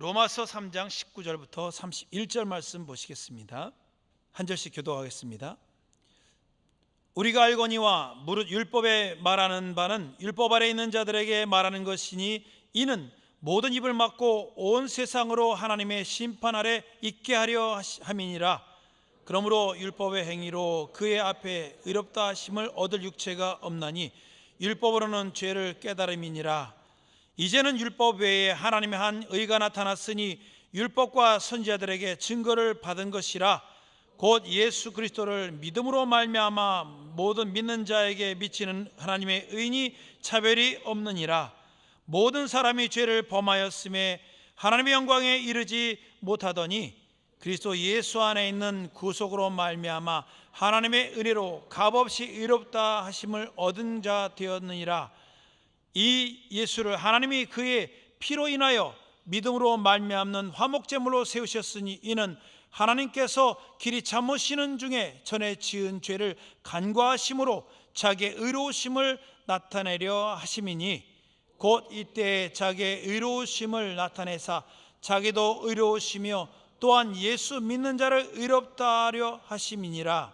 로마서 3장 19절부터 31절 말씀 보시겠습니다. 한 절씩 교독하겠습니다. 우리가 알거니와 무릇 율법에 말하는 바는 율법 아래 있는 자들에게 말하는 것이니 이는 모든 입을 막고 온 세상으로 하나님의 심판 아래 있게 하려 함이니라. 그러므로 율법의 행위로 그의 앞에 의롭다 하심을 얻을 육체가 없나니 율법으로는 죄를 깨달음이니라. 이제는 율법 외에 하나님의 한 의가 나타났으니 율법과 선지자들에게 증거를 받은 것이라. 곧 예수 그리스도를 믿음으로 말미암아 모든 믿는 자에게 미치는 하나님의 의인이 차별이 없느니라. 모든 사람이 죄를 범하였음에 하나님의 영광에 이르지 못하더니 그리스도 예수 안에 있는 구속으로 말미암아 하나님의 은혜로 값없이 의롭다 하심을 얻은 자 되었느니라. 이 예수를 하나님이 그의 피로 인하여 믿음으로 말미암는 화목제물로 세우셨으니 이는 하나님께서 길이 참으시는 중에 전에 지은 죄를 간과하심으로 자기의 의로우심을 나타내려 하심이니 곧 이때 자기의 의로우심을 나타내사 자기도 의로우시며 또한 예수 믿는 자를 의롭다 하려 하심이니라.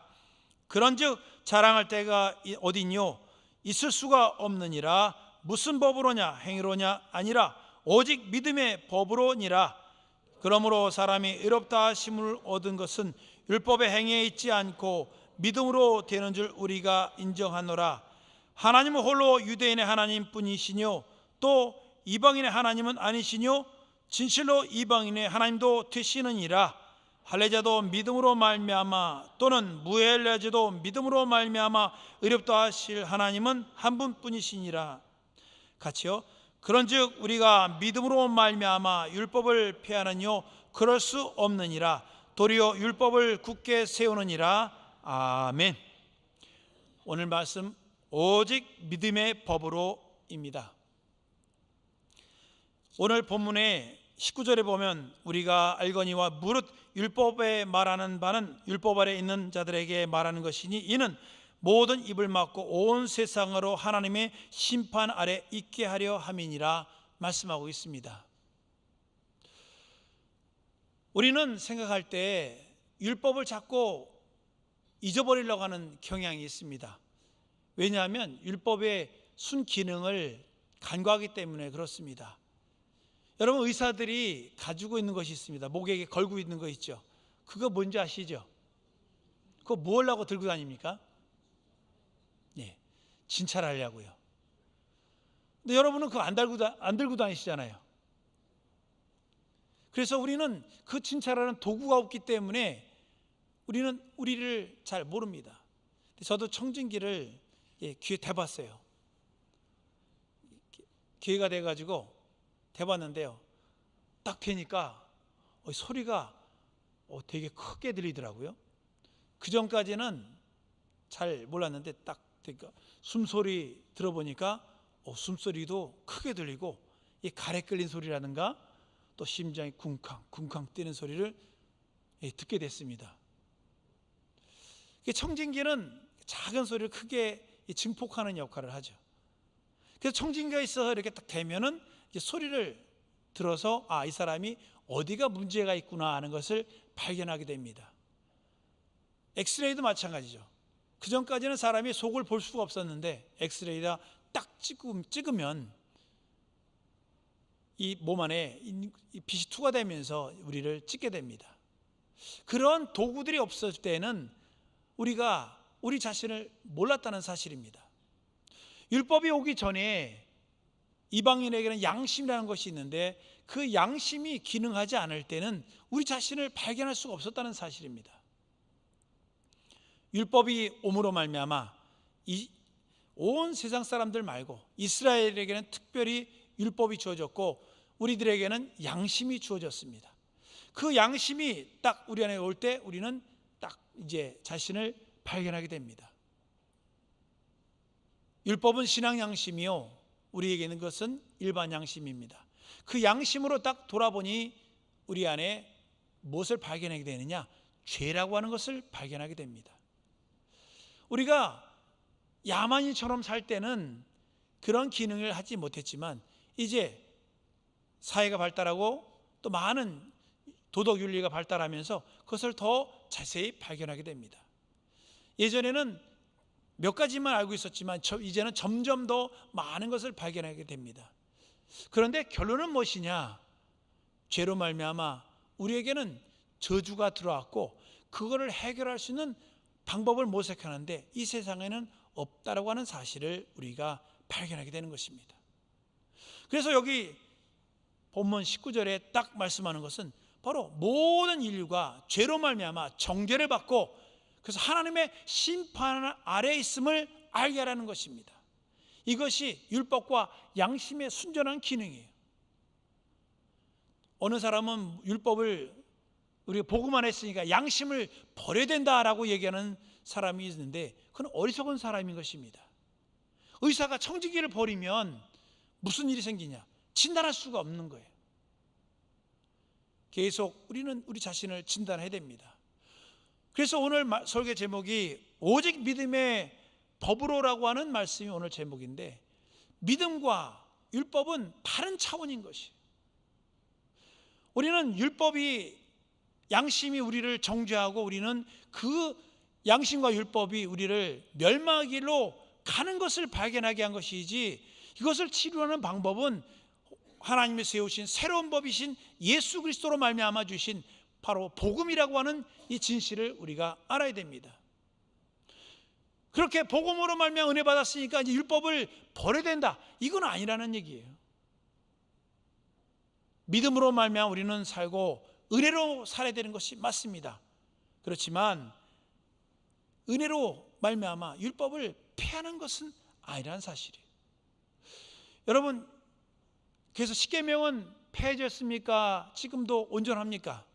그런즉 자랑할 때가 어디뇨? 있을 수가 없느니라. 무슨 법으로냐? 행위로냐? 아니라 오직 믿음의 법으로니라. 그러므로 사람이 의롭다 하심을 얻은 것은 율법의 행위에 있지 않고 믿음으로 되는 줄 우리가 인정하노라. 하나님은 홀로 유대인의 하나님뿐이시뇨 또 이방인의 하나님은 아니시뇨? 진실로 이방인의 하나님도 되시느니라. 할례자도 믿음으로 말미암아 또는 무할례자도 믿음으로 말미암아 의롭다 하실 하나님은 한 분뿐이시니라. 같이요. 그런즉 우리가 믿음으로 말미암아 율법을 폐하느뇨? 그럴 수 없느니라. 도리어 율법을 굳게 세우느니라. 아멘. 오늘 말씀 오직 믿음의 법으로입니다. 오늘 본문의 19절에 보면 우리가 알거니와 무릇 율법에 말하는 바는 율법 아래 있는 자들에게 말하는 것이니 이는 모든 입을 막고 온 세상으로 하나님의 심판 아래 있게 하려 함이니라 말씀하고 있습니다. 우리는 생각할 때 율법을 자꾸 잊어버리려고 하는 경향이 있습니다. 왜냐하면 율법의 순기능을 간과하기 때문에 그렇습니다. 여러분, 의사들이 가지고 있는 것이 있습니다. 목에 걸고 있는 거 있죠. 그거 뭔지 아시죠? 그거 뭐 하려고 들고 다닙니까? 네, 진찰하려고요. 근데 여러분은 그거 안 들고 다니시잖아요. 그래서 우리는 그 진찰하는 도구가 없기 때문에 우리는 우리를 잘 모릅니다. 저도 청진기를 귀에 대봤어요. 기회가 돼가지고 대봤는데요, 딱 대니까 소리가 되게 크게 들리더라고요. 그 전까지는 잘 몰랐는데 딱 그러니까 숨소리 들어보니까 숨소리도 크게 들리고 이 가래 끌린 소리라든가 또 심장이 쿵쾅 쿵쾅 뛰는 소리를 듣게 됐습니다. 청진기는 작은 소리를 크게 증폭하는 역할을 하죠. 그래서 청진기가 있어서 이렇게 딱 대면은 소리를 들어서 이 사람이 어디가 문제가 있구나 하는 것을 발견하게 됩니다. 엑스레이도 마찬가지죠. 그 전까지는 사람이 속을 볼 수가 없었는데 엑스레이가 딱 찍으면 이 몸 안에 빛이 투과되면서 우리를 찍게 됩니다. 그런 도구들이 없었을 때는 우리가 우리 자신을 몰랐다는 사실입니다. 율법이 오기 전에 이방인에게는 양심이라는 것이 있는데 그 양심이 기능하지 않을 때는 우리 자신을 발견할 수가 없었다는 사실입니다. 율법이 옴으로 말미암아 온 세상 사람들 말고 이스라엘에게는 특별히 율법이 주어졌고 우리들에게는 양심이 주어졌습니다. 그 양심이 딱 우리 안에 올 때 우리는 딱 이제 자신을 발견하게 됩니다. 율법은 신앙 양심이요, 우리에게는 그것은 일반 양심입니다. 그 양심으로 딱 돌아보니 우리 안에 무엇을 발견하게 되느냐? 죄라고 하는 것을 발견하게 됩니다. 우리가 야만인처럼 살 때는 그런 기능을 하지 못했지만 이제 사회가 발달하고 또 많은 도덕 윤리가 발달하면서 그것을 더 자세히 발견하게 됩니다. 예전에는 몇 가지만 알고 있었지만 이제는 점점 더 많은 것을 발견하게 됩니다. 그런데 결론은 무엇이냐? 죄로 말미암아 우리에게는 저주가 들어왔고 그거를 해결할 수 있는 방법을 모색하는데 이 세상에는 없다라고 하는 사실을 우리가 발견하게 되는 것입니다. 그래서 여기 본문 19절에 딱 말씀하는 것은 바로 모든 인류가 죄로 말미암아 정죄를 받고 그래서 하나님의 심판 아래에 있음을 알게 하라는 것입니다. 이것이 율법과 양심의 순전한 기능이에요. 어느 사람은 율법을 우리가 보고만 했으니까 양심을 버려야 된다라고 얘기하는 사람이 있는데 그건 어리석은 사람인 것입니다. 의사가 청지기를 버리면 무슨 일이 생기냐? 진단할 수가 없는 거예요. 계속 우리는 우리 자신을 진단해야 됩니다. 그래서 오늘 설교 제목이 오직 믿음의 법으로라고 하는 말씀이 오늘 제목인데 믿음과 율법은 다른 차원인 것이에요. 우리는 율법이 양심이 우리를 정죄하고 우리는 그 양심과 율법이 우리를 멸망의 길로 가는 것을 발견하게 한 것이지 이것을 치료하는 방법은 하나님이 세우신 새로운 법이신 예수 그리스도로 말미암아 주신 바로 복음이라고 하는 이 진실을 우리가 알아야 됩니다. 그렇게 복음으로 말미암아 은혜 받았으니까 이제 율법을 버려야 된다, 이건 아니라는 얘기예요. 믿음으로 말미암아 우리는 살고 은혜로 살아야 되는 것이 맞습니다. 그렇지만 은혜로 말미암아 율법을 폐하는 것은 아니라는 사실이에요. 여러분, 그래서 십계명은 폐해졌습니까? 지금도 온전합니까?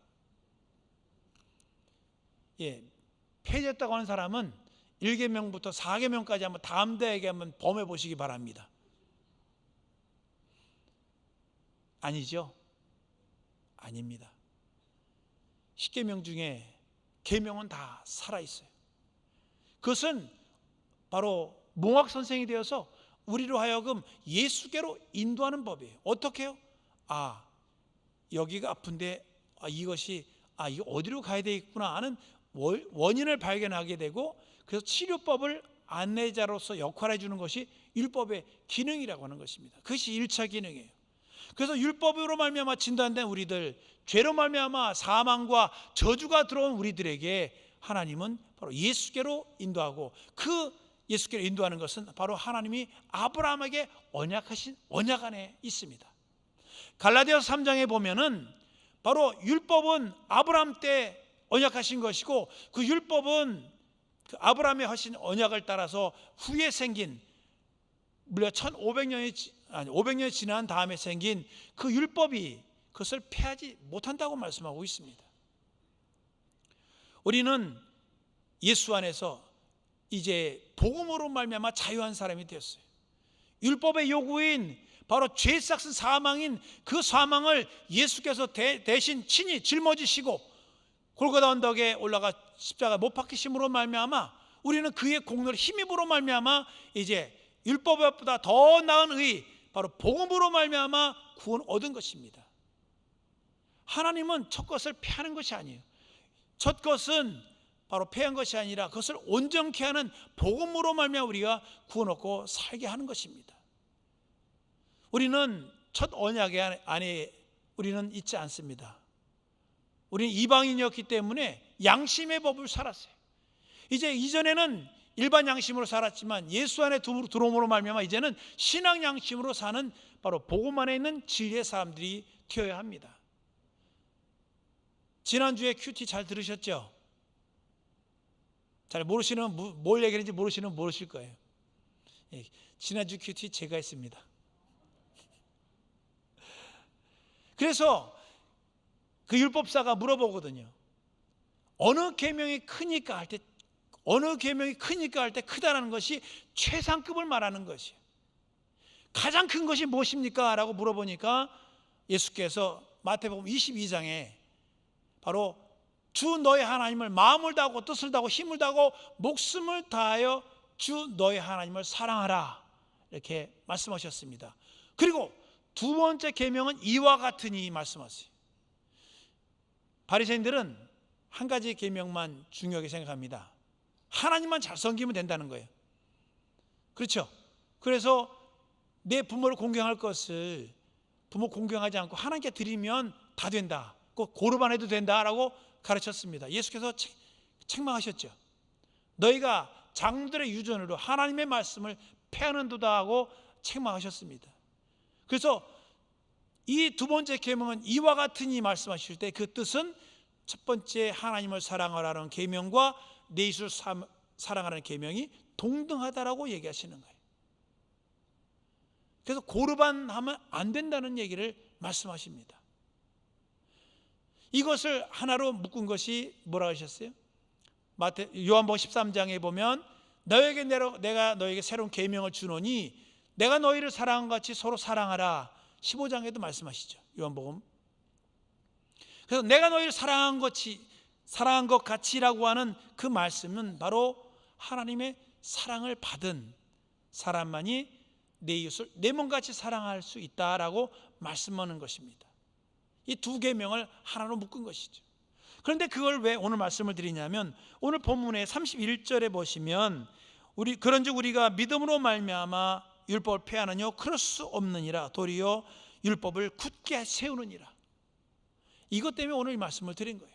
폐해졌다고 하는 사람은 1계명부터 4계명까지 한번 다음 대에게 한번 범해 보시기 바랍니다. 아니죠? 아닙니다. 10계명 중에 계명은 다 살아있어요. 그것은 바로 몽학 선생이 되어서 우리로 하여금 예수께로 인도하는 법이에요. 어떻게 해요? 여기가 아픈데 이것이 이거 어디로 가야 되겠구나 하는 원인을 발견하게 되고 그래서 치료법을 안내자로서 역할해 주는 것이 율법의 기능이라고 하는 것입니다. 그것이 1차 기능이에요. 그래서 율법으로 말미암아 진단된 우리들, 죄로 말미암아 사망과 저주가 들어온 우리들에게 하나님은 바로 예수께로 인도하고 그 예수께로 인도하는 것은 바로 하나님이 아브라함에게 언약하신 언약 안에 있습니다. 갈라디아서 3장에 보면은 바로 율법은 아브라함 때 언약하신 것이고 그 율법은 그 아브라함이 하신 언약을 따라서 후에 생긴 무려 500년이 지난 다음에 생긴 그 율법이 그것을 폐하지 못한다고 말씀하고 있습니다. 우리는 예수 안에서 이제 복음으로 말미암아 자유한 사람이 되었어요. 율법의 요구인 바로 죄 삭은 사망인 그 사망을 예수께서 대신 친히 짊어지시고 골고다 언덕에 올라가 십자가 못 박히심으로 말미암아 우리는 그의 공로를 힘입으로 말미암아 이제 율법보다 더 나은 의 바로 복음으로 말미암아 구원 얻은 것입니다. 하나님은 첫 것을 폐하는 것이 아니에요. 첫 것은 바로 폐한 것이 아니라 그것을 온전케 하는 복음으로 말미암아 우리가 구원 얻고 살게 하는 것입니다. 우리는 첫 언약 안에 우리는 있지 않습니다. 우리는 이방인이었기 때문에 양심의 법을 살았어요. 이제 이전에는 일반 양심으로 살았지만 예수 안에 들어옴으로 말미암아 이제는 신앙 양심으로 사는 바로 복음 안에 있는 진리의 사람들이 되어야 합니다. 지난주에 큐티 잘 들으셨죠? 잘 모르시는, 뭘 얘기했는지 모르시는 모르실 거예요. 지난주 큐티 제가 했습니다. 그래서 그 율법사가 물어보거든요. 어느 계명이 크니까 할 때 크다라는 것이 최상급을 말하는 것이에요. 가장 큰 것이 무엇입니까? 라고 물어보니까 예수께서 마태복음 22장에 바로 주 너의 하나님을 마음을 다하고 뜻을 다하고 힘을 다하고 목숨을 다하여 주 너의 하나님을 사랑하라 이렇게 말씀하셨습니다. 그리고 두 번째 계명은 이와 같으니 말씀하세요. 바리새인들은 한 가지 계명만 중요하게 생각합니다. 하나님만 잘 섬기면 된다는 거예요. 그렇죠? 그래서 내 부모를 공경할 것을 부모 공경하지 않고 하나님께 드리면 다 된다. 꼭 고르반 해도 된다라고 가르쳤습니다. 예수께서 책망하셨죠. 너희가 장들의 유전으로 하나님의 말씀을 폐하는도다 하고 책망하셨습니다. 그래서 이 두 번째 계명은 이와 같으니 말씀하실 때 그 뜻은 첫 번째 하나님을 사랑하라는 계명과 내 이웃을 사랑하라는 계명이 동등하다라고 얘기하시는 거예요. 그래서 고르반 하면 안 된다는 얘기를 말씀하십니다. 이것을 하나로 묶은 것이 뭐라고 하셨어요? 요한복음 13장에 보면 내가 너에게 새로운 계명을 주노니 내가 너희를 사랑한 것 같이 서로 사랑하라. 15장에도 말씀하시죠. 요한복음. 그래서 내가 너희를 사랑한 것 같이라고 하는 그 말씀은 바로 하나님의 사랑을 받은 사람만이 내 이웃을 내 몸같이 사랑할 수 있다라고 말씀하는 것입니다. 이 두 계명을 하나로 묶은 것이죠. 그런데 그걸 왜 오늘 말씀을 드리냐면 오늘 본문의 31절에 보시면 그런즉 우리가 믿음으로 말미암아 율법을 폐하느뇨 그럴 수 없느니라 도리어 율법을 굳게 세우느니라. 이것 때문에 오늘 이 말씀을 드린 거예요.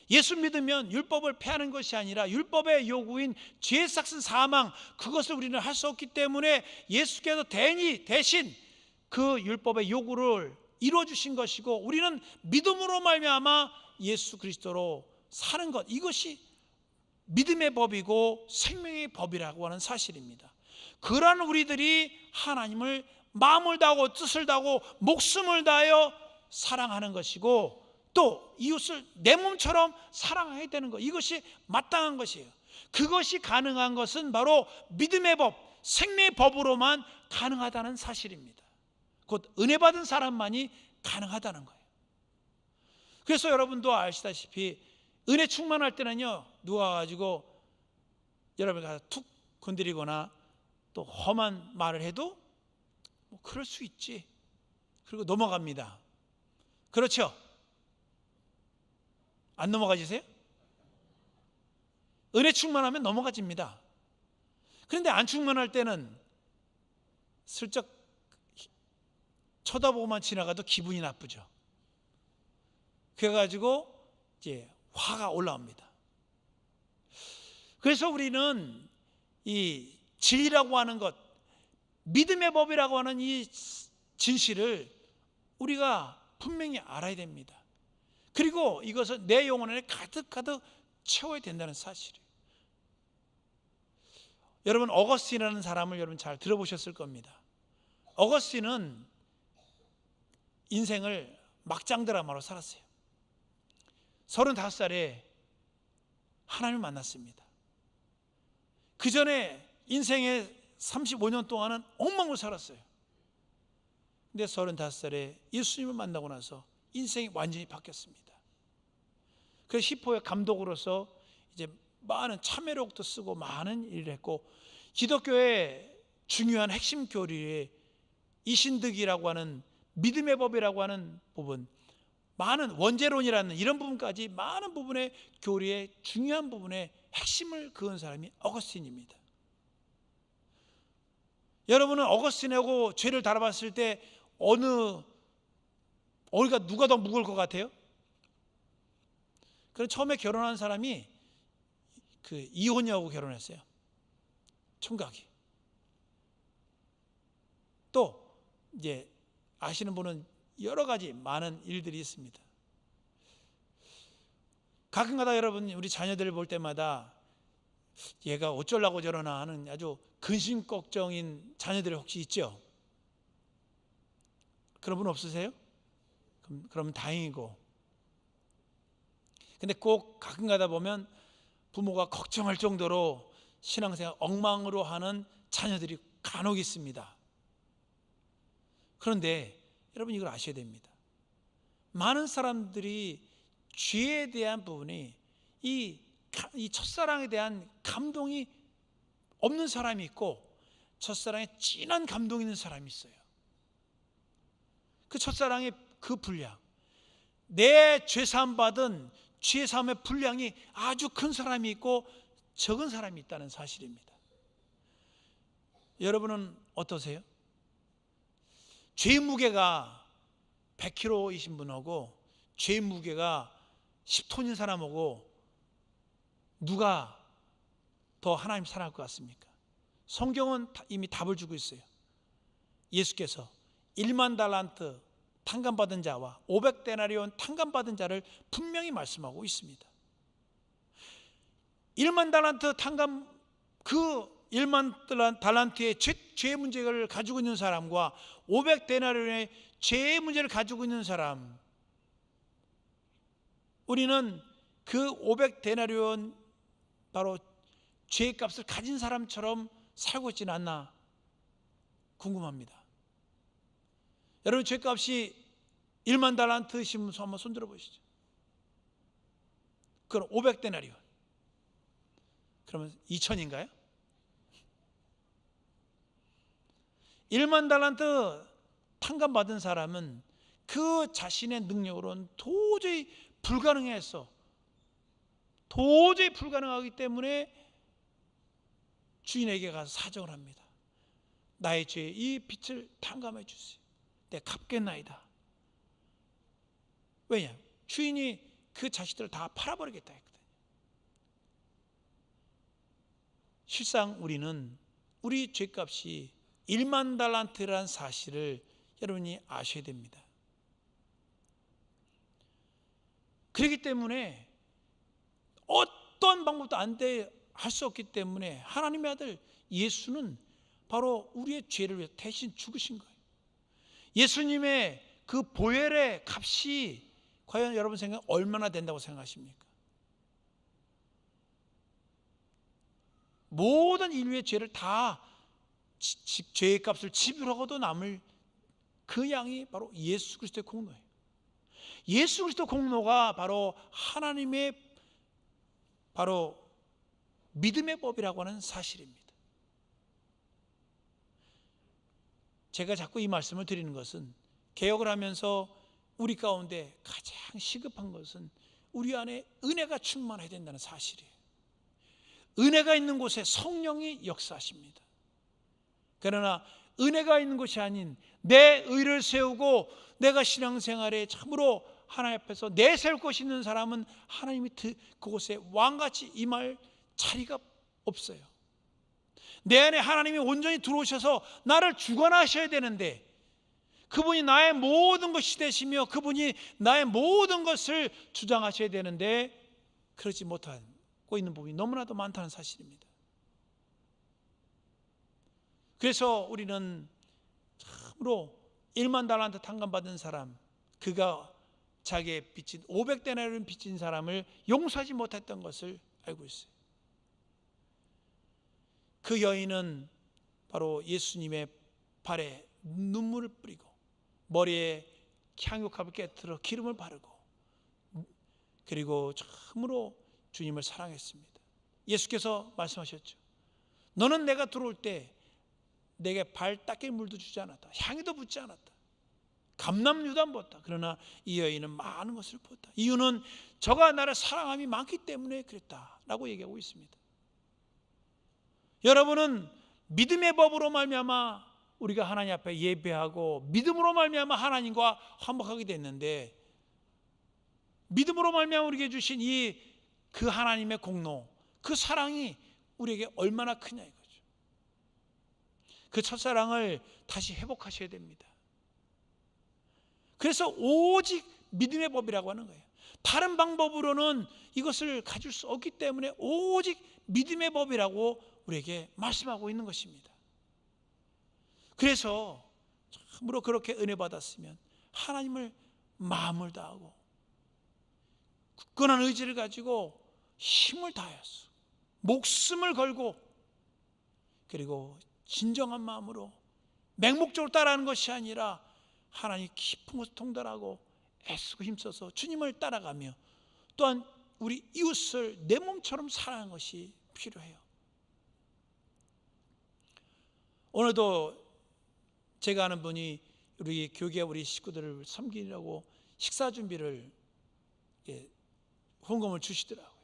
예수 믿으면 율법을 폐하는 것이 아니라 율법의 요구인 죄 삭은 사망 그것을 우리는 할 수 없기 때문에 예수께서 대신 그 율법의 요구를 이루어주신 것이고 우리는 믿음으로 말미암아 예수 그리스도로 사는 것 이것이 믿음의 법이고 생명의 법이라고 하는 사실입니다. 그러한 우리들이 하나님을 마음을 다하고 뜻을 다하고 목숨을 다하여 사랑하는 것이고 또 이웃을 내 몸처럼 사랑해야 되는 것 이것이 마땅한 것이에요. 그것이 가능한 것은 바로 믿음의 법, 생명의 법으로만 가능하다는 사실입니다. 곧 은혜 받은 사람만이 가능하다는 거예요. 그래서 여러분도 아시다시피 은혜 충만할 때는요 누가 가지고 여러분이 가서 툭 건드리거나 또 험한 말을 해도 뭐 그럴 수 있지 그리고 넘어갑니다. 그렇죠? 안 넘어가지세요? 은혜 충만하면 넘어가집니다. 그런데 안 충만할 때는 슬쩍 쳐다보고만 지나가도 기분이 나쁘죠. 그래가지고 이제 화가 올라옵니다. 그래서 우리는 이 진리라고 하는 것, 믿음의 법이라고 하는 이 진실을 우리가 분명히 알아야 됩니다. 그리고 이것을 내 영혼 안에 가득가득 채워야 된다는 사실이에요. 여러분 어거스틴이라는 사람을 여러분 잘 들어보셨을 겁니다. 어거스틴은 인생을 막장 드라마로 살았어요. 35살에 하나님을 만났습니다. 그 전에 인생의 35년 동안은 엉망으로 살았어요. 근데 35살에 예수님을 만나고 나서 인생이 완전히 바뀌었습니다. 그래서 히포의 감독으로서 이제 많은 참회록도 쓰고 많은 일을 했고 기독교의 중요한 핵심 교리에 이신득이라고 하는 믿음의 법이라고 하는 부분 많은 원죄론이라는 이런 부분까지 많은 부분의 교리의 중요한 부분의 핵심을 그은 사람이 어거스틴입니다. 여러분은 어거스틴하고 죄를 달아봤을 때 어디가 누가 더 무거울 것 같아요? 그럼 처음에 결혼한 사람이 그 이혼녀하고 결혼했어요. 총각이. 또 이제 아시는 분은 여러 가지 많은 일들이 있습니다. 가끔가다 여러분 우리 자녀들을 볼 때마다 얘가 어쩌려고 저러나 하는 아주 근심 걱정인 자녀들이 혹시 있죠? 그런 분 없으세요? 그러면 다행이고. 근데 꼭 가끔가다 보면 부모가 걱정할 정도로 신앙생활 엉망으로 하는 자녀들이 간혹 있습니다. 그런데 여러분 이걸 아셔야 됩니다. 많은 사람들이 죄에 대한 부분이 이 첫사랑에 대한 감동이 없는 사람이 있고 첫사랑에 진한 감동이 있는 사람이 있어요. 그 첫사랑의 그 분량 내 죄사함 받은 죄사함의 분량이 아주 큰 사람이 있고 적은 사람이 있다는 사실입니다. 여러분은 어떠세요? 죄 무게가 100kg이신 분하고 죄 무게가 10톤인 사람하고 누가 더 하나님 사랑할 것 같습니까? 성경은 이미 답을 주고 있어요. 예수께서 1만 달란트 탕감받은 자와 500데나리온 탕감받은 자를 분명히 말씀하고 있습니다. 1만 달란트 탕감, 그 1만 달란트의 죄 문제를 가지고 있는 사람과 500데나리온의 죄의 문제를 가지고 있는 사람, 우리는 그 500데나리온 바로 죄의 값을 가진 사람처럼 살고 있지는 않나 궁금합니다. 여러분, 죄값이 1만 달란트이신 분 한번 손들어 보시죠. 그럼 500데나리온 그러면 2천인가요? 1만 달란트 탕감받은 사람은 그 자신의 능력으로는 도저히 불가능하기 때문에 주인에게 가서 사정을 합니다. 나의 죄의 이 빚을 탕감해 주세요. 내 갚겠나이다. 왜냐? 주인이 그 자식들을 다 팔아버리겠다 했거든요. 실상 우리는 우리 죄값이 1만 달란트라는 사실을 여러분이 아셔야 됩니다. 그렇기 때문에 어떤 방법도 안 돼 할 수 없기 때문에 하나님의 아들 예수는 바로 우리의 죄를 위해 대신 죽으신 거예요. 예수님의 그 보혈의 값이 과연 여러분 생각에 얼마나 된다고 생각하십니까? 모든 인류의 죄를 다 죄의 값을 지불하고도 남을 그 양이 바로 예수 그리스도의 공로예요. 예수 그리스도 공로가 바로 하나님의 바로 믿음의 법이라고 하는 사실입니다. 제가 자꾸 이 말씀을 드리는 것은 개혁을 하면서 우리 가운데 가장 시급한 것은 우리 안에 은혜가 충만해야 된다는 사실이에요. 은혜가 있는 곳에 성령이 역사하십니다. 그러나 은혜가 있는 곳이 아닌 내 의를 세우고 내가 신앙생활에 참으로 하나님 앞에서 내세울 것이 있는 사람은 하나님이 그곳에 왕같이 임할 자리가 없어요. 내 안에 하나님이 온전히 들어오셔서 나를 주관하셔야 되는데 그분이 나의 모든 것이 되시며 그분이 나의 모든 것을 주장하셔야 되는데 그러지 못하고 있는 부분이 너무나도 많다는 사실입니다. 그래서 우리는 참으로 1만 달란트 탕감받은 사람, 그가 자기의 빚진 500데나리온 빚진 사람을 용서하지 못했던 것을 알고 있어요. 그 여인은 바로 예수님의 발에 눈물을 뿌리고 머리에 향유값을 깨뜨려 기름을 바르고 그리고 참으로 주님을 사랑했습니다. 예수께서 말씀하셨죠. 너는 내가 들어올 때 내게 발 닦일 물도 주지 않았다. 향유도 붓지 않았다. 감람유도 안 부었다. 그러나 이 여인은 많은 것을 부었다. 이유는 저가 나를 사랑함이 많기 때문에 그랬다라고 얘기하고 있습니다. 여러분은 믿음의 법으로 말미암아 우리가 하나님 앞에 예배하고 믿음으로 말미암아 하나님과 화목하게 됐는데 믿음으로 말미암아 우리에게 주신 그 하나님의 공로, 그 사랑이 우리에게 얼마나 크냐 이거죠. 그 첫사랑을 다시 회복하셔야 됩니다. 그래서 오직 믿음의 법이라고 하는 거예요. 다른 방법으로는 이것을 가질 수 없기 때문에 오직 믿음의 법이라고 우리에게 말씀하고 있는 것입니다. 그래서 참으로 그렇게 은혜 받았으면 하나님을 마음을 다하고 굳건한 의지를 가지고 힘을 다하여서 목숨을 걸고 그리고 진정한 마음으로 맹목적으로 따라하는 것이 아니라 하나님 깊은 곳을 통달하고 애쓰고 힘써서 주님을 따라가며 또한 우리 이웃을 내 몸처럼 사랑하는 것이 필요해요. 오늘도 제가 아는 분이 우리 교계 우리 식구들을 섬기려고 식사 준비를 헌금을 주시더라고요.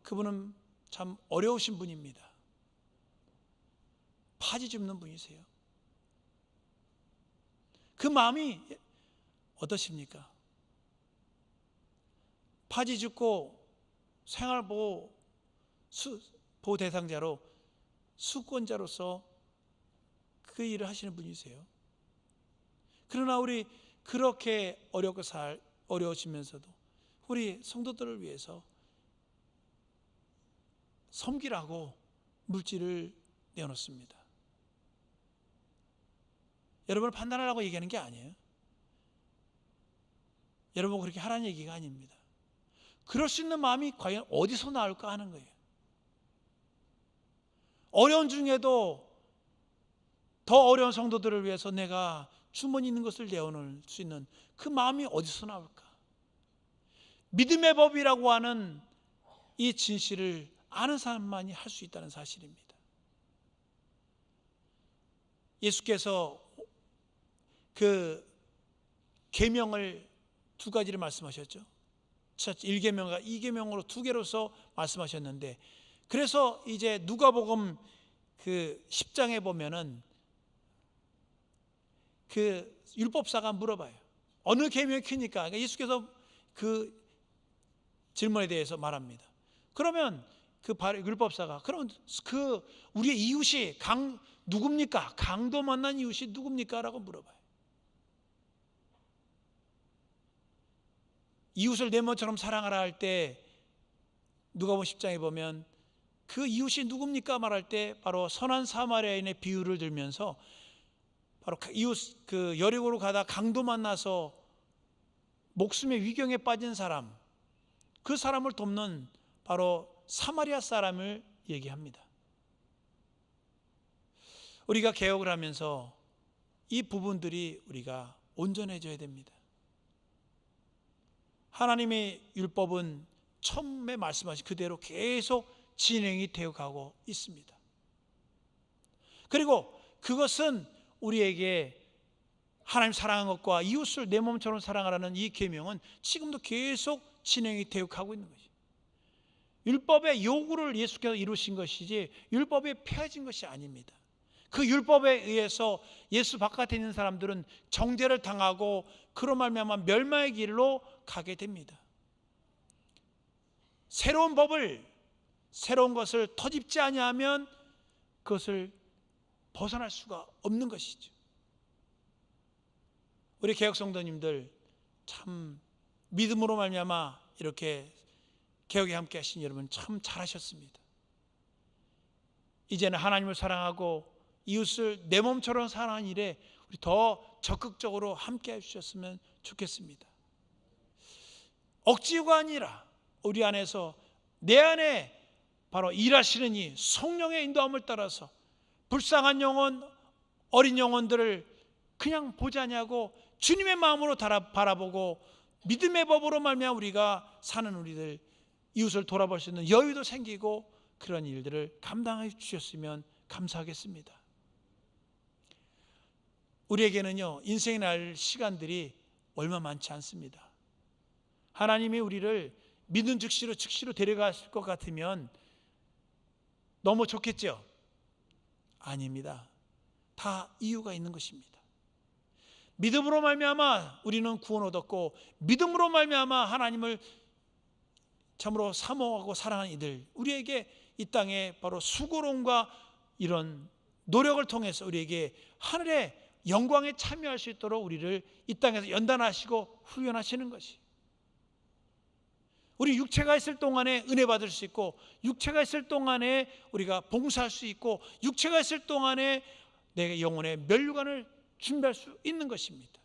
그분은 참 어려우신 분입니다. 파지 줍는 분이세요. 그 마음이 어떠십니까? 파지 줍고 생활보호 대상자로 수권자로서 그 일을 하시는 분이세요. 그러나 우리 그렇게 어려우시면서도 우리 성도들을 위해서 섬기라고 물질을 내어놓습니다. 여러분을 판단하라고 얘기하는 게 아니에요. 여러분 그렇게 하라는 얘기가 아닙니다. 그럴 수 있는 마음이 과연 어디서 나올까 하는 거예요. 어려운 중에도 더 어려운 성도들을 위해서 내가 주머니 있는 것을 내어놓을 수 있는 그 마음이 어디서 나올까? 믿음의 법이라고 하는 이 진실을 아는 사람만이 할 수 있다는 사실입니다. 예수께서 그 계명을 두 가지를 말씀하셨죠. 1계명과 2계명으로 두 개로서 말씀하셨는데, 그래서 이제 누가복음 그 10장에 보면은 그 율법사가 물어봐요. 어느 계명이 크니까? 그러니까 예수께서 그 질문에 대해서 말합니다. 그러면 그 율법사가 그러면 그 우리의 이웃이 누굽니까? 강도 만난 이웃이 누굽니까? 라고 물어봐요. 이웃을 내 몸처럼 사랑하라 할 때 누가복음 10장에 보면 그 이웃이 누굽니까? 말할 때 바로 선한 사마리아인의 비유를 들면서 바로 이웃 그 여리고로 가다 강도 만나서 목숨의 위경에 빠진 사람, 그 사람을 돕는 바로 사마리아 사람을 얘기합니다. 우리가 개혁을 하면서 이 부분들이 우리가 온전해져야 됩니다. 하나님의 율법은 처음에 말씀하신 그대로 계속 진행이 되어 가고 있습니다. 그리고 그것은 우리에게 하나님 사랑하는 것과 이웃을 내 몸처럼 사랑하라는 이 계명은 지금도 계속 진행이 되어 가고 있는 것이죠. 율법의 요구를 예수께서 이루신 것이지 율법에 폐해진 것이 아닙니다. 그 율법에 의해서 예수 바깥에 있는 사람들은 정죄를 당하고 그로 말미암아 멸망의 길로 가게 됩니다. 새로운 것을 터집지 아니하면 그것을 벗어날 수가 없는 것이죠. 우리 개혁 성도님들 참 믿음으로 말미암아 이렇게 개혁에 함께 하신 여러분 참 잘하셨습니다. 이제는 하나님을 사랑하고 이웃을 내 몸처럼 사랑하는 일에 우리 더 적극적으로 함께 해주셨으면 좋겠습니다. 억지가 아니라 우리 안에서 내 안에 바로 일하시는 이 성령의 인도함을 따라서 불쌍한 영혼, 어린 영혼들을 그냥 보지 아니하고 주님의 마음으로 바라보고 믿음의 법으로 말미암아 우리가 사는 우리들 이웃을 돌아볼 수 있는 여유도 생기고 그런 일들을 감당해 주셨으면 감사하겠습니다. 우리에게는요 인생이 날 시간들이 얼마 많지 않습니다. 하나님이 우리를 믿은 즉시로 데려갔을 것 같으면 너무 좋겠죠? 아닙니다. 다 이유가 있는 것입니다. 믿음으로 말미암아 우리는 구원 얻었고 믿음으로 말미암아 하나님을 참으로 사모하고 사랑하는 이들 우리에게 이 땅에 바로 수고로움과 이런 노력을 통해서 우리에게 하늘의 영광에 참여할 수 있도록 우리를 이 땅에서 연단하시고 훈련하시는 것이 우리 육체가 있을 동안에 은혜 받을 수 있고 육체가 있을 동안에 우리가 봉사할 수 있고 육체가 있을 동안에 내 영혼의 멸류관을 준비할 수 있는 것입니다.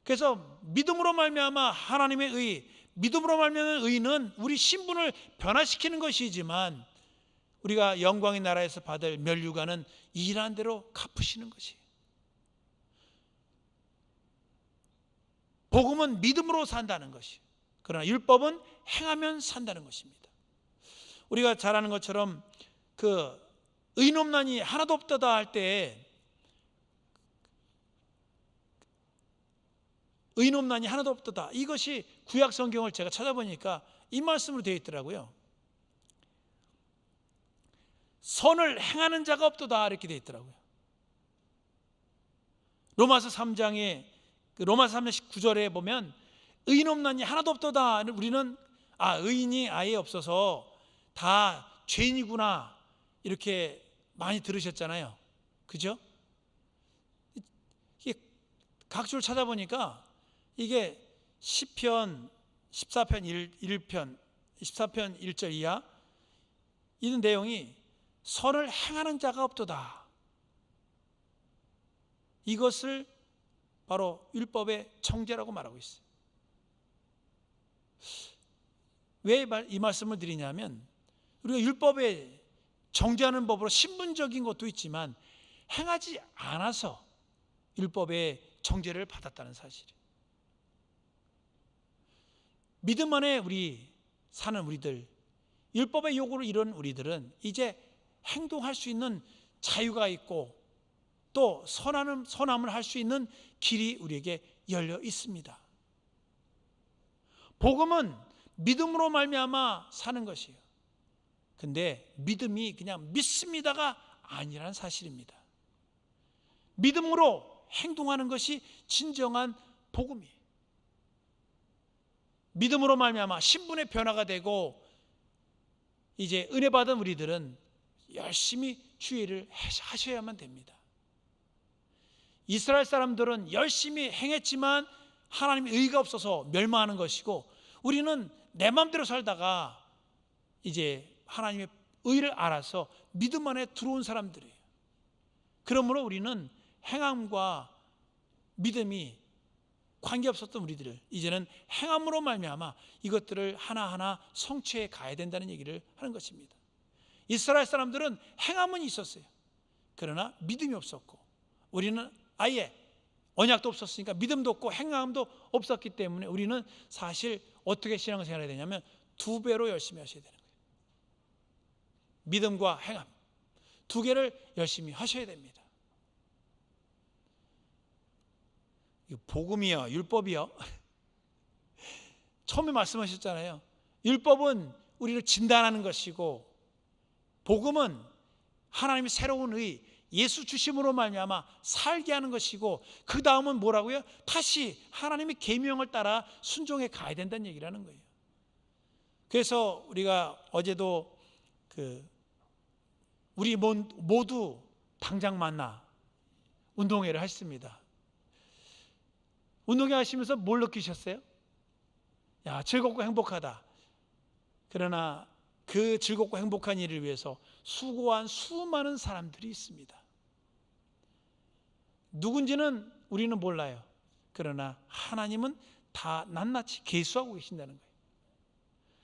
그래서 믿음으로 말미암아 하나님의 의, 믿음으로 말미암아 의는 우리 신분을 변화시키는 것이지만 우리가 영광의 나라에서 받을 멸류관은 일한 대로 갚으시는 것이에요. 복음은 믿음으로 산다는 것이, 그러나 율법은 행하면 산다는 것입니다. 우리가 잘 아는 것처럼 그 의논난이 하나도 없다다 할 때 의인 없나니 하나도 없도다. 이것이 구약 성경을 제가 찾아보니까 이 말씀으로 되어 있더라고요. 선을 행하는 자가 없도다 이렇게 되어 있더라고요. 로마서 3장에 로마서 3장 19절에 보면 의인 없나니 하나도 없도다. 우리는 의인이 아예 없어서 다 죄인이구나 이렇게 많이 들으셨잖아요. 그죠? 이게 각주를 찾아보니까 이게 시편 14편 1편 14편 1절 이하 이런 내용이 선을 행하는 자가 없도다. 이것을 바로 율법의 정죄라고 말하고 있어요. 왜 이 말씀을 드리냐면 우리가 율법에 정죄하는 법으로 신분적인 것도 있지만 행하지 않아서 율법의 정죄를 받았다는 사실이에요. 믿음 안에 사는 우리들, 율법의 요구를 이룬 우리들은 이제 행동할 수 있는 자유가 있고 또 선함을 할 수 있는 길이 우리에게 열려 있습니다. 복음은 믿음으로 말미암아 사는 것이에요. 근데 믿음이 그냥 믿습니다가 아니라는 사실입니다. 믿음으로 행동하는 것이 진정한 복음이에요. 믿음으로 말미암아 신분의 변화가 되고 이제 은혜 받은 우리들은 열심히 주의를 하셔야만 됩니다. 이스라엘 사람들은 열심히 행했지만 하나님의 의가 없어서 멸망하는 것이고 우리는 내 마음대로 살다가 이제 하나님의 의를 알아서 믿음 안에 들어온 사람들이에요. 그러므로 우리는 행함과 믿음이 관계없었던 우리들을 이제는 행함으로 말미암아 이것들을 하나하나 성취해 가야 된다는 얘기를 하는 것입니다. 이스라엘 사람들은 행함은 있었어요. 그러나 믿음이 없었고 우리는 아예 언약도 없었으니까 믿음도 없고 행함도 없었기 때문에 우리는 사실 어떻게 신앙생활을 해야 되냐면 2배로 열심히 하셔야 되는 거예요. 믿음과 행함 2개를 열심히 하셔야 됩니다. 복음이요, 율법이요. 처음에 말씀하셨잖아요. 율법은 우리를 진단하는 것이고 복음은 하나님의 새로운 의, 예수 주심으로 말미암아 살게 하는 것이고 그 다음은 뭐라고요? 다시 하나님의 계명을 따라 순종해 가야 된다는 얘기를 하는 거예요. 그래서 우리가 어제도 우리 모두 당장 만나 운동회를 하셨습니다. 운동회 하시면서 뭘 느끼셨어요? 즐겁고 행복하다. 그러나 그 즐겁고 행복한 일을 위해서 수고한 수많은 사람들이 있습니다. 누군지는 우리는 몰라요. 그러나 하나님은 다 낱낱이 계수하고 계신다는 거예요.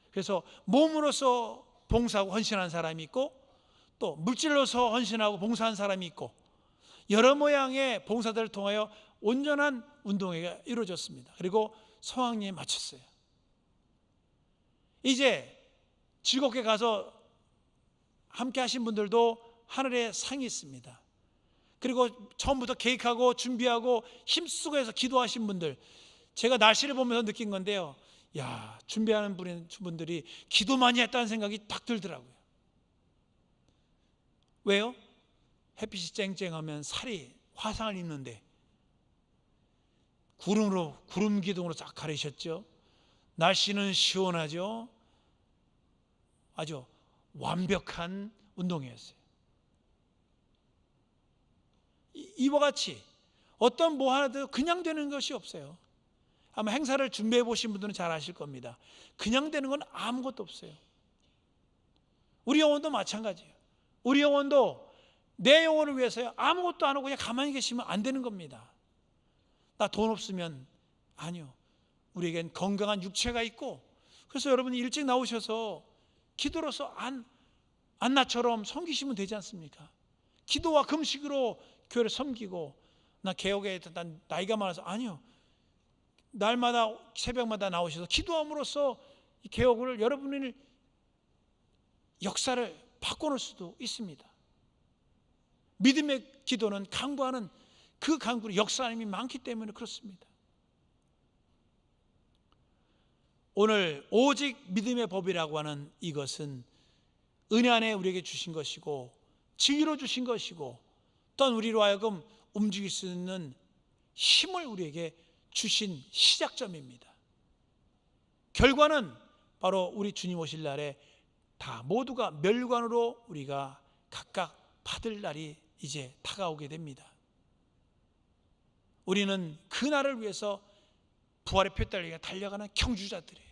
그래서 몸으로서 봉사하고 헌신한 사람이 있고 또 물질로서 헌신하고 봉사한 사람이 있고 여러 모양의 봉사들을 통하여 온전한 운동회가 이루어졌습니다. 그리고 성황리에 마쳤어요. 이제 즐겁게 가서 함께 하신 분들도 하늘에 상이 있습니다. 그리고 처음부터 계획하고 준비하고 힘쓰고 해서 기도하신 분들, 제가 날씨를 보면서 느낀 건데요. 준비하는 분들이 기도 많이 했다는 생각이 딱 들더라고요. 왜요? 햇빛이 쨍쨍하면 살이 화상을 입는데 구름 기둥으로 쫙 가리셨죠. 날씨는 시원하죠. 아주 완벽한 운동이었어요. 이와 같이 어떤 뭐 하나도 그냥 되는 것이 없어요. 아마 행사를 준비해 보신 분들은 잘 아실 겁니다. 그냥 되는 건 아무것도 없어요. 우리 영혼도 마찬가지예요. 우리 영혼도 내 영혼을 위해서요 아무것도 안 하고 그냥 가만히 계시면 안 되는 겁니다. 나 돈 없으면 아니요. 우리에겐 건강한 육체가 있고 그래서 여러분이 일찍 나오셔서 기도로서 안나처럼 섬기시면 되지 않습니까? 기도와 금식으로 교회를 섬기고 나 개혁에 난 나이가 많아서 아니요. 날마다 새벽마다 나오셔서 기도함으로써 이 개혁을 여러분의 역사를 바꿔놓을 수도 있습니다. 믿음의 기도는 강구하는 그 강구의 역사님이 많기 때문에 그렇습니다. 오늘 오직 믿음의 법이라고 하는 이것은 은혜 안에 우리에게 주신 것이고 진리로 주신 것이고 또한 우리로 하여금 움직일 수 있는 힘을 우리에게 주신 시작점입니다. 결과는 바로 우리 주님 오실 날에 다 모두가 멸관으로 우리가 각각 받을 날이 이제 다가오게 됩니다. 우리는 그 날을 위해서 부활의 표대를 달려가는 경주자들이에요.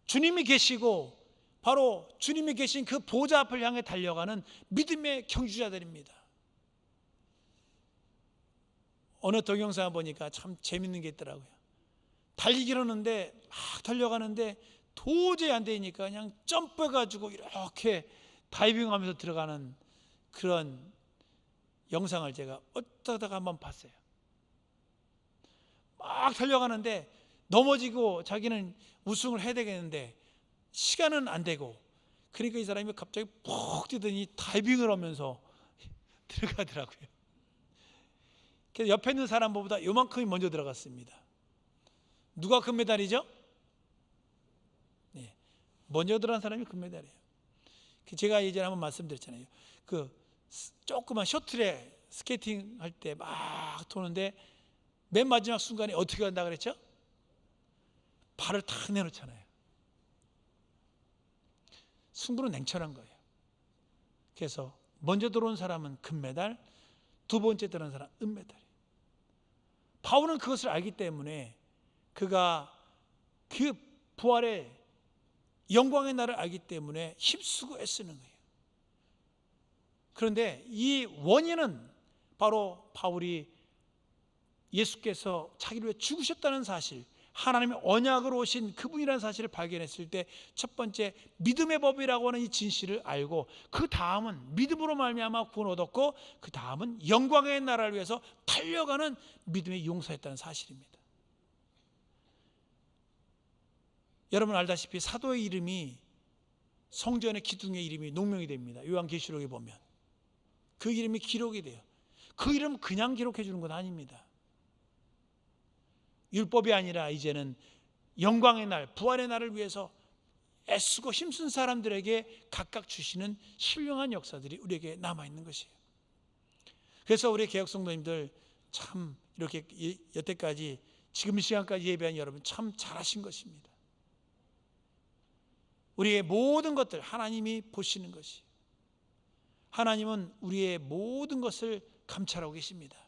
주님이 계시고 바로 주님이 계신 그 보좌 앞을 향해 달려가는 믿음의 경주자들입니다. 어느 동영상을 보니까 참 재밌는 게 있더라고요. 달리기를 하는데 막 달려가는데 도저히 안 되니까 그냥 점프해가지고 이렇게 다이빙하면서 들어가는 그런 영상을 제가 어쩌다가 한번 봤어요. 막 달려가는데 넘어지고 자기는 우승을 해야 되겠는데 시간은 안 되고, 그러니까 이 사람이 갑자기 푹 뛰더니 다이빙을 하면서 들어가더라고요. 그래서 옆에 있는 사람보다 요만큼이 먼저 들어갔습니다. 누가 금메달이죠? 네, 먼저 들어간 사람이 금메달이에요. 제가 예전에 한번 말씀드렸잖아요. 그 조그만 셔틀에 스케이팅 할 때 막 도는데 맨 마지막 순간에 어떻게 한다 그랬죠? 발을 탁 내놓잖아요. 승부는 냉철한 거예요. 그래서 먼저 들어온 사람은 금메달, 두 번째 들어온 사람은 은메달이에요. 바울은 그것을 알기 때문에 그가 그 부활의 영광의 날을 알기 때문에 힘쓰고 애쓰는 거예요. 그런데 이 원인은 바로 바울이 예수께서 자기를 위해 죽으셨다는 사실, 하나님의 언약으로 오신 그분이라는 사실을 발견했을 때 첫 번째 믿음의 법이라고 하는 이 진실을 알고, 그 다음은 믿음으로 말미암아 구원 얻었고, 그 다음은 영광의 나라를 위해서 달려가는 믿음의 용사였다는 사실입니다. 여러분 알다시피 사도의 이름이 성전의 기둥의 이름이 농명이 됩니다. 요한계시록에 보면 그 이름이 기록이 돼요. 그 이름 그냥 기록해 주는 건 아닙니다. 율법이 아니라 이제는 영광의 날, 부활의 날을 위해서 애쓰고 힘쓴 사람들에게 각각 주시는 신령한 역사들이 우리에게 남아있는 것이에요. 그래서 우리 개혁성도님들 참 이렇게 여태까지 지금 시간까지 예배한 여러분 참 잘하신 것입니다. 우리의 모든 것들 하나님이 보시는 것이, 하나님은 우리의 모든 것을 감찰하고 계십니다.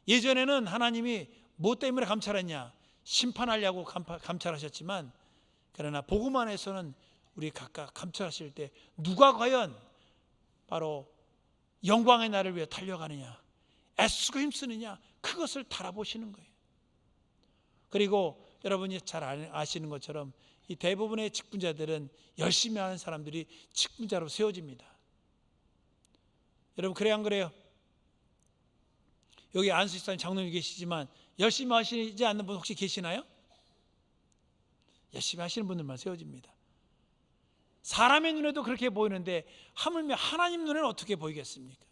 예전에는 하나님이 뭐 때문에 감찰했냐, 심판하려고 감찰하셨지만, 그러나 복음 안에서는 우리 각각 감찰하실 때 누가 과연 바로 영광의 날을 위해 달려가느냐, 애쓰고 힘쓰느냐, 그것을 달아보시는 거예요. 그리고 여러분이 잘 아시는 것처럼 이 대부분의 직분자들은 열심히 하는 사람들이 직분자로 세워집니다. 여러분 그래요 안 그래요? 여기 안수집사님 장로님 계시지만 열심히 하시지 않는 분 혹시 계시나요? 열심히 하시는 분들만 세워집니다. 사람의 눈에도 그렇게 보이는데 하물며 하나님 눈에는 어떻게 보이겠습니까?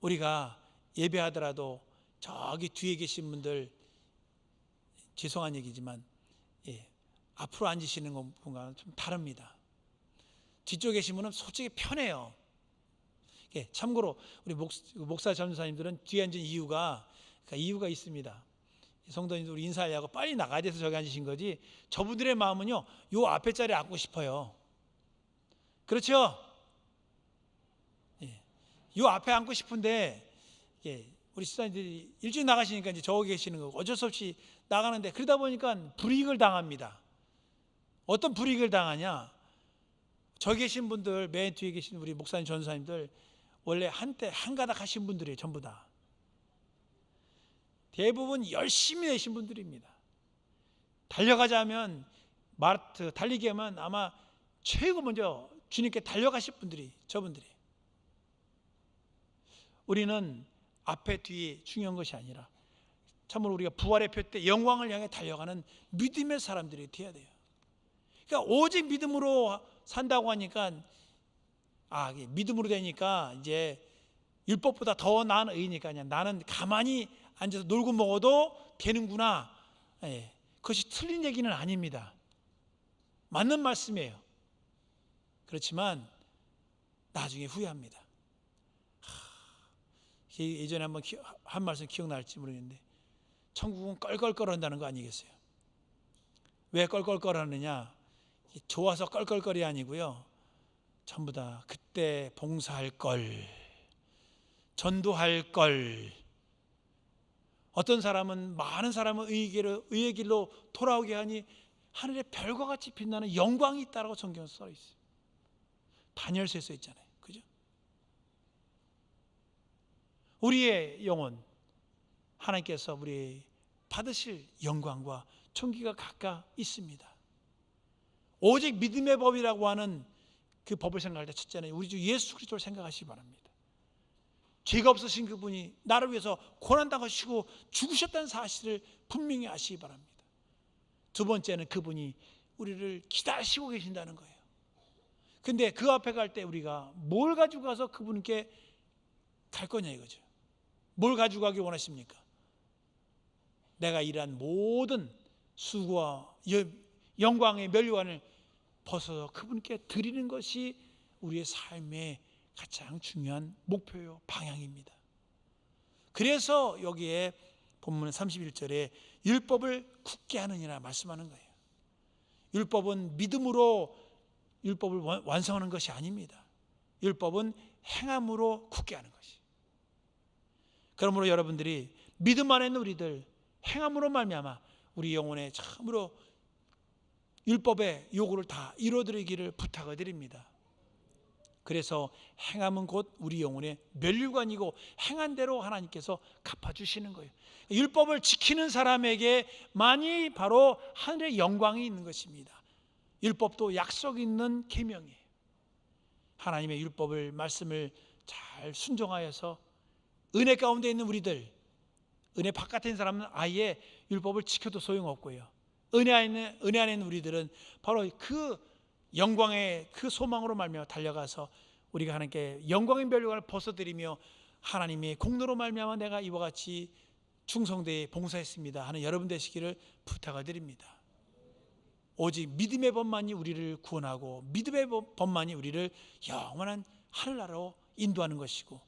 우리가 예배하더라도 저기 뒤에 계신 분들, 죄송한 얘기지만 앞으로 앉으시는 분과는 좀 다릅니다. 뒤쪽에 계신 분은 솔직히 편해요. 참고로 우리 목사 전도사님들은 뒤에 앉은 이유가 있습니다. 성도님들 우리 인사하려고 빨리 나가야 돼서 저기 앉으신 거지, 저분들의 마음은요 요 앞에 자리에 앉고 싶어요. 그렇죠? 요 앞에 앉고 싶은데 우리 시사님들이 일찍 나가시니까 이제 저기 계시는 거고 어쩔 수 없이 나가는데, 그러다 보니까 불이익을 당합니다. 어떤 불이익을 당하냐, 저기 계신 분들, 맨 뒤에 계신 우리 목사님 전도사님들 원래 한때 한가닥 하신 분들이에요. 전부 다 대부분 열심히 내신 분들입니다. 달려가자면 마라톤 달리기 하면 아마 최고 먼저 주님께 달려가실 분들이 저분들이. 우리는 앞에 뒤에 중요한 것이 아니라 참으로 우리가 부활의 표 때 영광을 향해 달려가는 믿음의 사람들이 되어야 돼요. 그러니까 오직 믿음으로 산다고 하니까 믿음으로 되니까 이제 율법보다 더 나은 의니까 그냥 나는 가만히 앉아서 놀고 먹어도 되는구나 그것이 틀린 얘기는 아닙니다. 맞는 말씀이에요. 그렇지만 나중에 후회합니다. 예전에 한번 한 말씀 기억날지 모르겠는데, 천국은 껄껄거린다는 거 아니겠어요? 왜 껄껄거리느냐? 좋아서 껄껄거리 아니고요, 전부 다 그때 봉사할 걸, 전도할 걸. 어떤 사람은, 많은 사람은 의의 길로 돌아오게 하니 하늘에 별과 같이 빛나는 영광이 있다라고 성경에 써 있어요. 다니엘서에 써 있잖아요. 그죠? 우리의 영혼, 하나님께서 우리 받으실 영광과 존귀가 각각 있습니다. 오직 믿음의 법이라고 하는 그 법을 생각할 때 첫째는 우리 주 예수 그리스도를 생각하시기 바랍니다. 죄가 없으신 그분이 나를 위해서 고난당하시고 죽으셨다는 사실을 분명히 아시기 바랍니다. 두 번째는 그분이 우리를 기다리시고 계신다는 거예요. 근데 그 앞에 갈 때 우리가 뭘 가지고 가서 그분께 갈 거냐 이거죠. 뭘 가지고 가기 원하십니까? 내가 일한 모든 수고와 영광의 면류관을 벗어서 그분께 드리는 것이 우리의 삶의 가장 중요한 목표요, 방향입니다. 그래서 여기에 본문 31절에 율법을 굳게 하느니라 말씀하는 거예요. 율법은 믿음으로 율법을 완성하는 것이 아닙니다. 율법은 행함으로 굳게 하는 것이. 그러므로 여러분들이 믿음 안에 있는 우리들, 행함으로 말미암아 우리 영혼에 참으로 율법의 요구를 다 이루어드리기를 부탁을 드립니다. 그래서 행함은 곧 우리 영혼의 면류관이고 행한 대로 하나님께서 갚아주시는 거예요. 율법을 지키는 사람에게만이 바로 하늘의 영광이 있는 것입니다. 율법도 약속 있는 계명이에요. 하나님의 율법을, 말씀을 잘 순종하여서 은혜 가운데 있는 우리들, 은혜 바깥에 있는 사람은 아예 율법을 지켜도 소용없고요, 은혜 안에 있는 우리들은 바로 그 영광의 그 소망으로 말미암아 달려가서 우리가 하나님께 영광의 면류관을 벗어드리며 하나님의 공로로 말미암아 내가 이와 같이 충성되이 봉사했습니다 하는 여러분 되시기를 부탁을 드립니다. 오직 믿음의 법만이 우리를 구원하고 믿음의 법만이 우리를 영원한 하늘나라로 인도하는 것이고,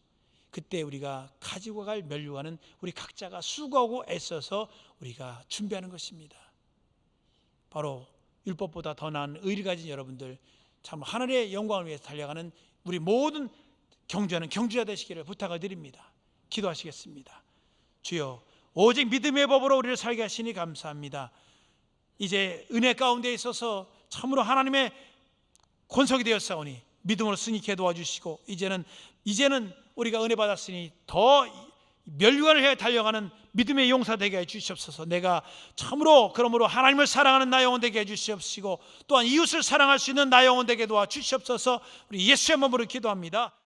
그때 우리가 가지고 갈 면류관은 우리 각자가 수고하고 애써서 우리가 준비하는 것입니다. 바로 율법보다 더 나은 의를 가진 여러분들, 참 하늘의 영광을 위해서 달려가는 우리 모든 경주하는 경주자 되시기를 부탁을 드립니다. 기도하시겠습니다. 주여, 오직 믿음의 법으로 우리를 살게 하시니 감사합니다. 이제 은혜 가운데 있어서 참으로 하나님의 권속이 되었사오니 믿음으로 승리케 도와주시고, 이제는 우리가 은혜 받았으니 더 면류관을 해 달려가는 믿음의 용사 되게 해 주시옵소서. 내가 참으로 그러므로 하나님을 사랑하는 나 영혼 되게 해 주시옵시고, 또한 이웃을 사랑할 수 있는 나 영혼 되게 도와 주시옵소서. 우리 예수의 몸으로 기도합니다.